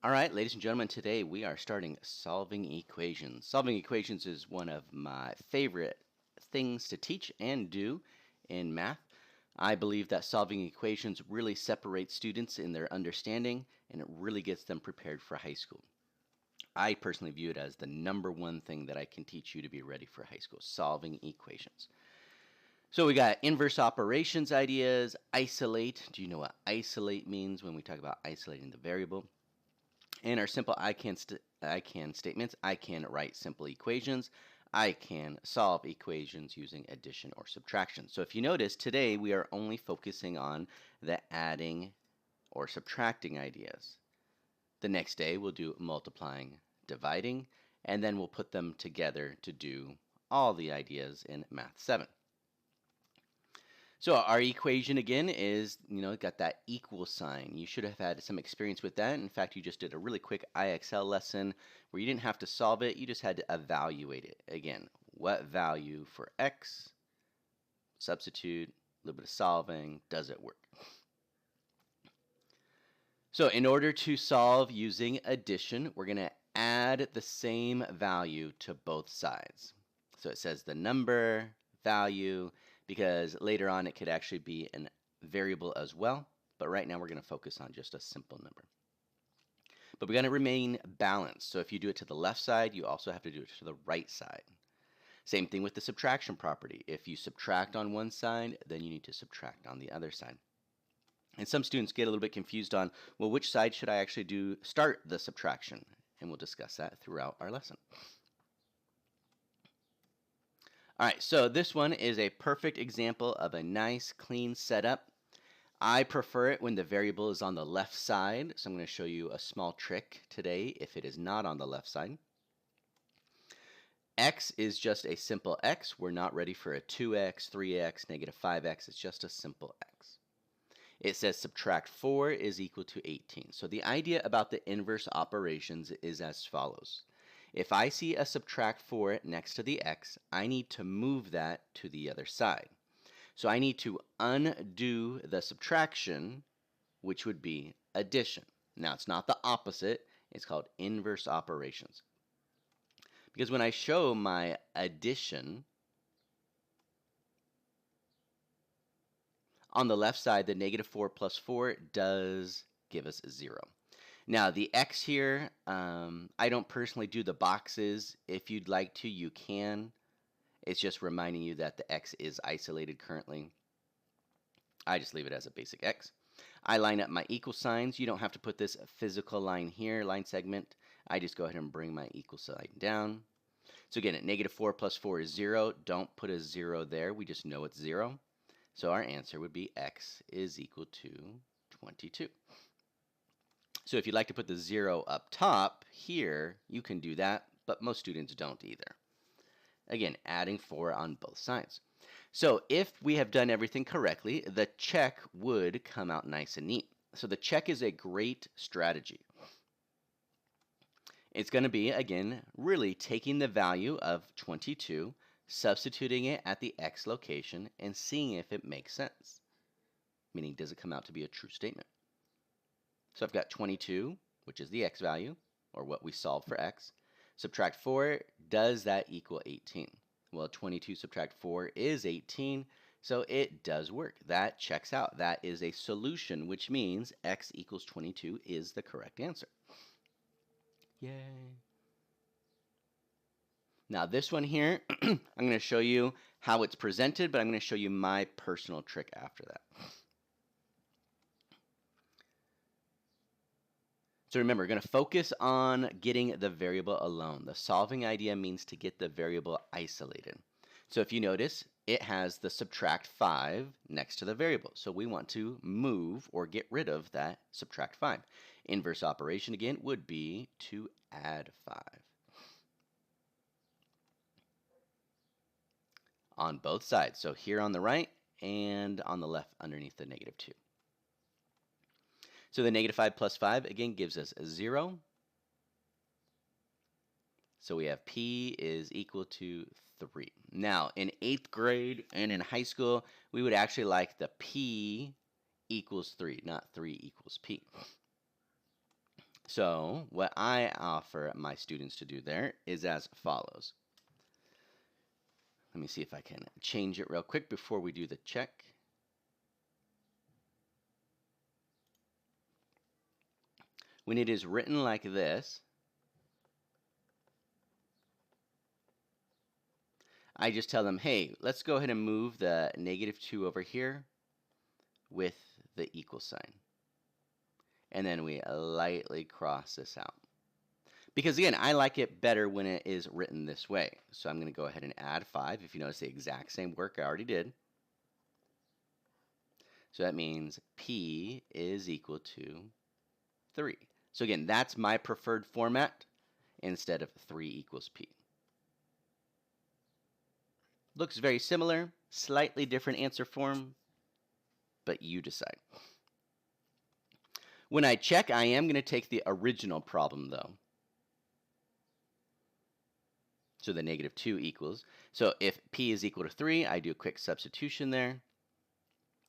All right, ladies and gentlemen, today we are starting solving equations. Solving equations is one of my favorite things to teach and do in math. I believe that solving equations really separates students in their understanding and it really gets them prepared for high school. I personally view it as the number one thing that I can teach you to be ready for high school, solving equations. So we got inverse operations ideas, isolate. Do you know what isolate means when we talk about isolating the variable? And our simple I can statements, I can write simple equations. I can solve equations using addition or subtraction. So if you notice, today we are only focusing on the adding or subtracting ideas. The next day we'll do multiplying, dividing, and then we'll put them together to do all the ideas in Math 7. So our equation again is, got that equal sign. You should have had some experience with that. In fact, you just did a really quick IXL lesson where you didn't have to solve it, you just had to evaluate it. Again, what value for x, substitute, a little bit of solving, does it work? So in order to solve using addition, we're going to add the same value to both sides. So it says the number, value, because later on it could actually be a variable as well, but right now we're going to focus on just a simple number. But we're going to remain balanced. So if you do it to the left side, you also have to do it to the right side. Same thing with the subtraction property. If you subtract on one side, then you need to subtract on the other side. And some students get a little bit confused on, well, which side should I actually start the subtraction? And we'll discuss that throughout our lesson. All right, so this one is a perfect example of a nice, clean setup. I prefer it when the variable is on the left side, so I'm going to show you a small trick today if it is not on the left side. X is just a simple x. We're not ready for a 2x, 3x, negative 5x. It's just a simple x. It says subtract 4 is equal to 18. So the idea about the inverse operations is as follows. If I see a subtract 4 next to the x, I need to move that to the other side. So I need to undo the subtraction, which would be addition. Now it's not the opposite, it's called inverse operations. Because when I show my addition, on the left side, the negative 4 plus 4 does give us 0. Now the x here, I don't personally do the boxes. If you'd like to, you can. It's just reminding you that the x is isolated currently. I just leave it as a basic x. I line up my equal signs. You don't have to put this physical line here, line segment. I just go ahead and bring my equal sign down. So again, at negative 4 plus 4 is 0. Don't put a 0 there. We just know it's 0. So our answer would be x is equal to 22. So if you'd like to put the 0 up top here, you can do that, but most students don't either. Again, adding 4 on both sides. So if we have done everything correctly, the check would come out nice and neat. So the check is a great strategy. It's going to be, again, really taking the value of 22, substituting it at the x location, and seeing if it makes sense. Meaning, does it come out to be a true statement? So I've got 22, which is the x value, or what we solved for x. Subtract 4, does that equal 18? Well, 22 subtract 4 is 18, so it does work. That checks out. That is a solution, which means x equals 22 is the correct answer. Yay. Now this one here, I'm going to show you how it's presented, but I'm going to show you my personal trick after that. So remember, we're going to focus on getting the variable alone. The solving idea means to get the variable isolated. So if you notice, it has the subtract 5 next to the variable. So we want to move or get rid of that subtract 5. Inverse operation again would be to add 5. On both sides. So here on the right and on the left underneath the negative 2. So the negative 5 plus 5 again gives us a 0. So we have p is equal to 3. Now in 8th grade and in high school, we would actually like the p equals 3, not 3 equals p. So what I offer my students to do there is as follows. Let me see if I can change it real quick before we do the check. When it is written like this, I just tell them, hey, let's go ahead and move the -2 over here with the equal sign. And then we lightly cross this out. Because again, I like it better when it is written this way. So I'm going to go ahead and add 5. If you notice the exact same work I already did. So that means P is equal to 3. So again, that's my preferred format instead of 3 equals P. Looks very similar, slightly different answer form, but you decide. When I check, I am going to take the original problem though. So the -2 equals. So if P is equal to 3, I do a quick substitution there.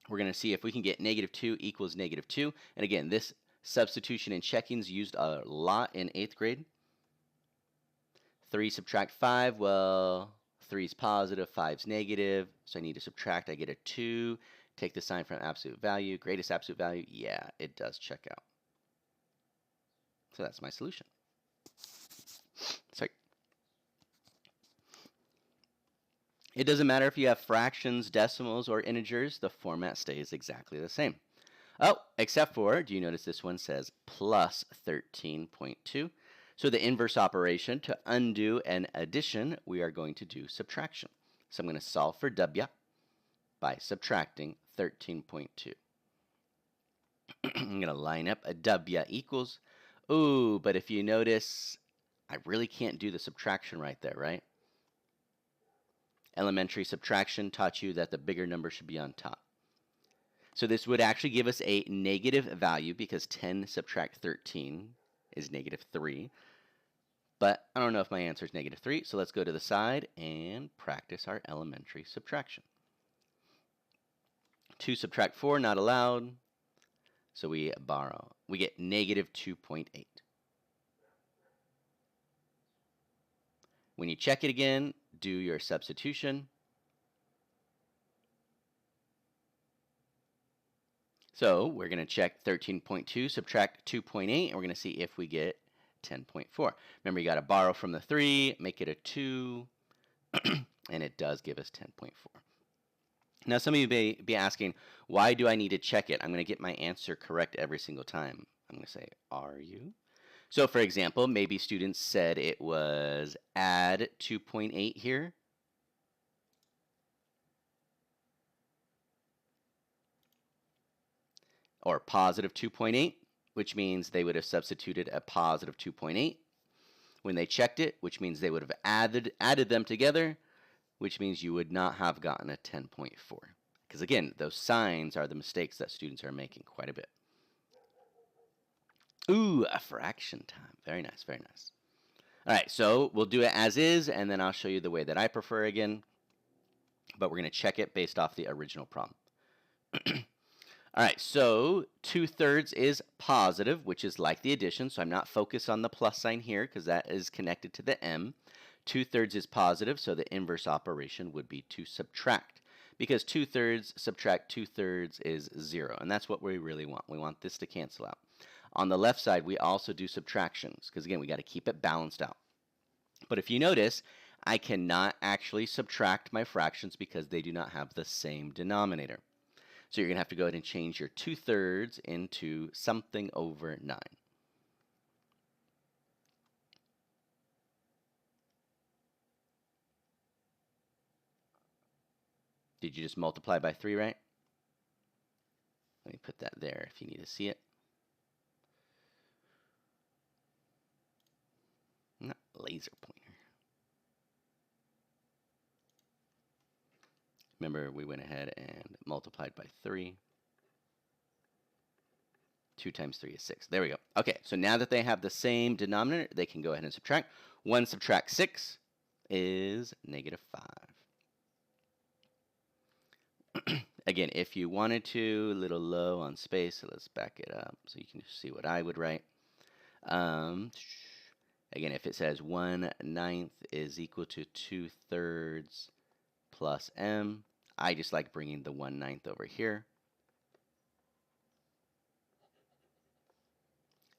We're going to see if we can get -2 equals -2. And again, this substitution and checking is used a lot in 8th grade. 3 subtract 5, well, 3 is positive, 5 is negative, so I need to subtract. I get a 2. Take the sign from absolute value. Greatest absolute value, yeah, it does check out. So that's my solution. Sorry. It doesn't matter if you have fractions, decimals, or integers, the format stays exactly the same. Oh, except for, do you notice this one says plus 13.2? So the inverse operation, to undo an addition, we are going to do subtraction. So I'm going to solve for W by subtracting 13.2. I'm going to line up a W equals. Ooh, but if you notice, I really can't do the subtraction right there, right? Elementary subtraction taught you that the bigger number should be on top. So this would actually give us a negative value because 10 subtract 13 is -3. But I don't know if my answer is -3, so let's go to the side and practice our elementary subtraction. 2 subtract 4, not allowed. So we borrow. We get -2.8. When you check it again, do your substitution. So we're going to check 13.2, subtract 2.8, and we're going to see if we get 10.4. Remember, you got to borrow from the 3, make it a 2, and it does give us 10.4. Now, some of you may be asking, why do I need to check it? I'm going to get my answer correct every single time. I'm going to say, are you? So, for example, maybe students said it was add 2.8 here. Or positive 2.8, which means they would have substituted a positive 2.8 when they checked it, which means they would have added them together, which means you would not have gotten a 10.4. Because again, those signs are the mistakes that students are making quite a bit. Ooh, a fraction time. Very nice, very nice. All right, so we'll do it as is, and then I'll show you the way that I prefer again. But we're going to check it based off the original problem. All right, so 2/3 is positive, which is like the addition, so I'm not focused on the plus sign here because that is connected to the m. 2/3 is positive, so the inverse operation would be to subtract. Because 2/3 subtract 2/3 is 0, and that's what we really want. We want this to cancel out. On the left side, we also do subtractions, because again, we got to keep it balanced out. But if you notice, I cannot actually subtract my fractions because they do not have the same denominator. So you're going to have to go ahead and change your 2/3 into something over 9. Did you just multiply by 3, right? Let me put that there if you need to see it. Not laser pointer. Remember, we went ahead and multiplied by 3. 2 times 3 is 6. There we go. Okay, so now that they have the same denominator, they can go ahead and subtract. 1 subtract 6 is -5. Again, if you wanted to, a little low on space, so let's back it up so you can see what I would write. Again, if it says 1/9 is equal to 2/3 plus m, I just like bringing the 1/9 over here.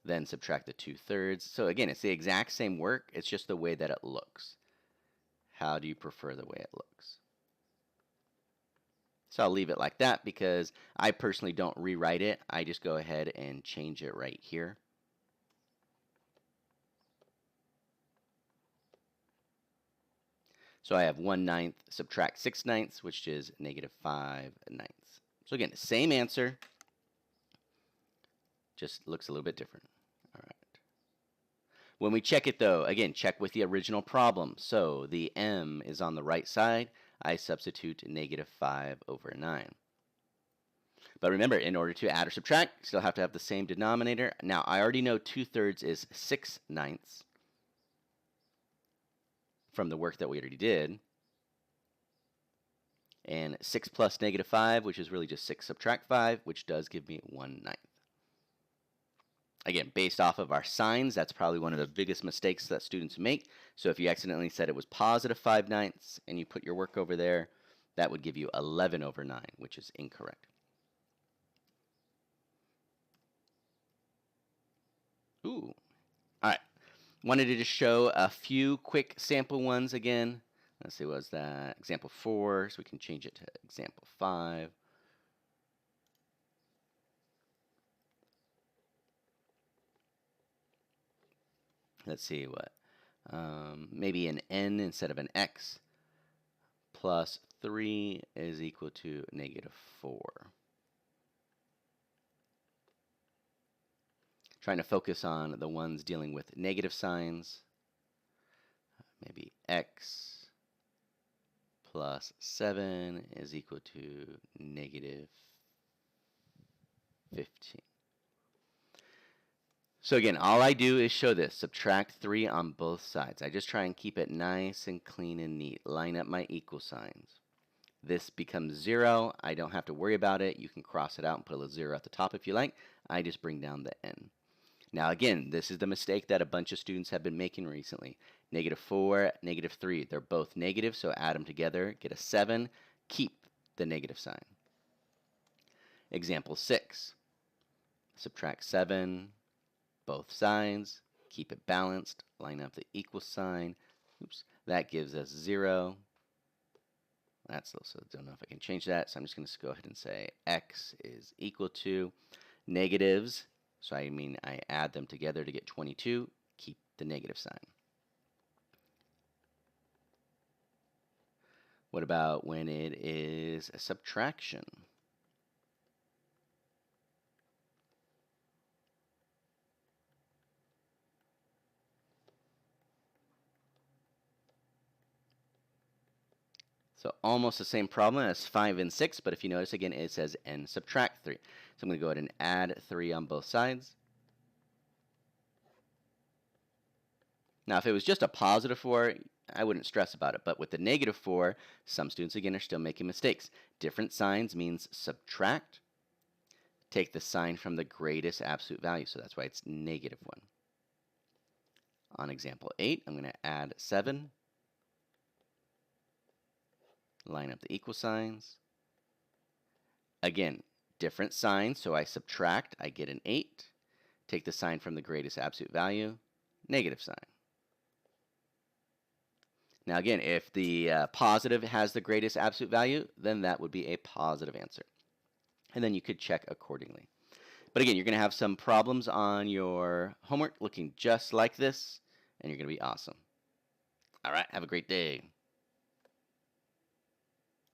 Then subtract the 2/3. So again, it's the exact same work. It's just the way that it looks. How do you prefer the way it looks? So I'll leave it like that because I personally don't rewrite it. I just go ahead and change it right here. So I have 1/9 subtract 6/9, which is -5/9. So again, same answer, just looks a little bit different. All right. When we check it though, again, check with the original problem. So the m is on the right side. I substitute -5/9. But remember, in order to add or subtract, you still have to have the same denominator. Now, I already know 2/3 is 6/9 from the work that we already did. And 6 plus -5, which is really just 6 subtract 5, which does give me 1/9. Again, based off of our signs, that's probably one of the biggest mistakes that students make. So if you accidentally said it was +5/9 and you put your work over there, that would give you 11/9, which is incorrect. Ooh. All right. Wanted to just show a few quick sample ones again. Let's see, was that example 4? So we can change it to example 5. Let's see what. Maybe an n instead of an x plus 3 is equal to -4. Trying to focus on the ones dealing with negative signs. Maybe x plus 7 is equal to -15. So again, all I do is show this. Subtract 3 on both sides. I just try and keep it nice and clean and neat. Line up my equal signs. This becomes 0. I don't have to worry about it. You can cross it out and put a little 0 at the top if you like. I just bring down the n. Now again, this is the mistake that a bunch of students have been making recently. -4, -3. They're both negative, so add them together. Get a 7. Keep the negative sign. Example 6. Subtract 7. Both sides, keep it balanced, line up the equal sign. Oops, that gives us 0. That's also, don't know if I can change that, so I'm just going to go ahead and say x is equal to negatives. So I mean I add them together to get 22, keep the negative sign. What about when it is a subtraction? So almost the same problem as 5 and 6, but if you notice again, it says n subtract 3. So I'm going to go ahead and add 3 on both sides. Now, if it was just a +4, I wouldn't stress about it. But with the -4, some students, again, are still making mistakes. Different signs means subtract. Take the sign from the greatest absolute value. So that's why it's -1. On example 8, I'm going to add 7. Line up the equal signs. Again, different signs. So I subtract. I get an 8. Take the sign from the greatest absolute value. Negative sign. Now again, if the positive has the greatest absolute value, then that would be a positive answer. And then you could check accordingly. But again, you're going to have some problems on your homework looking just like this, and you're going to be awesome. All right, have a great day.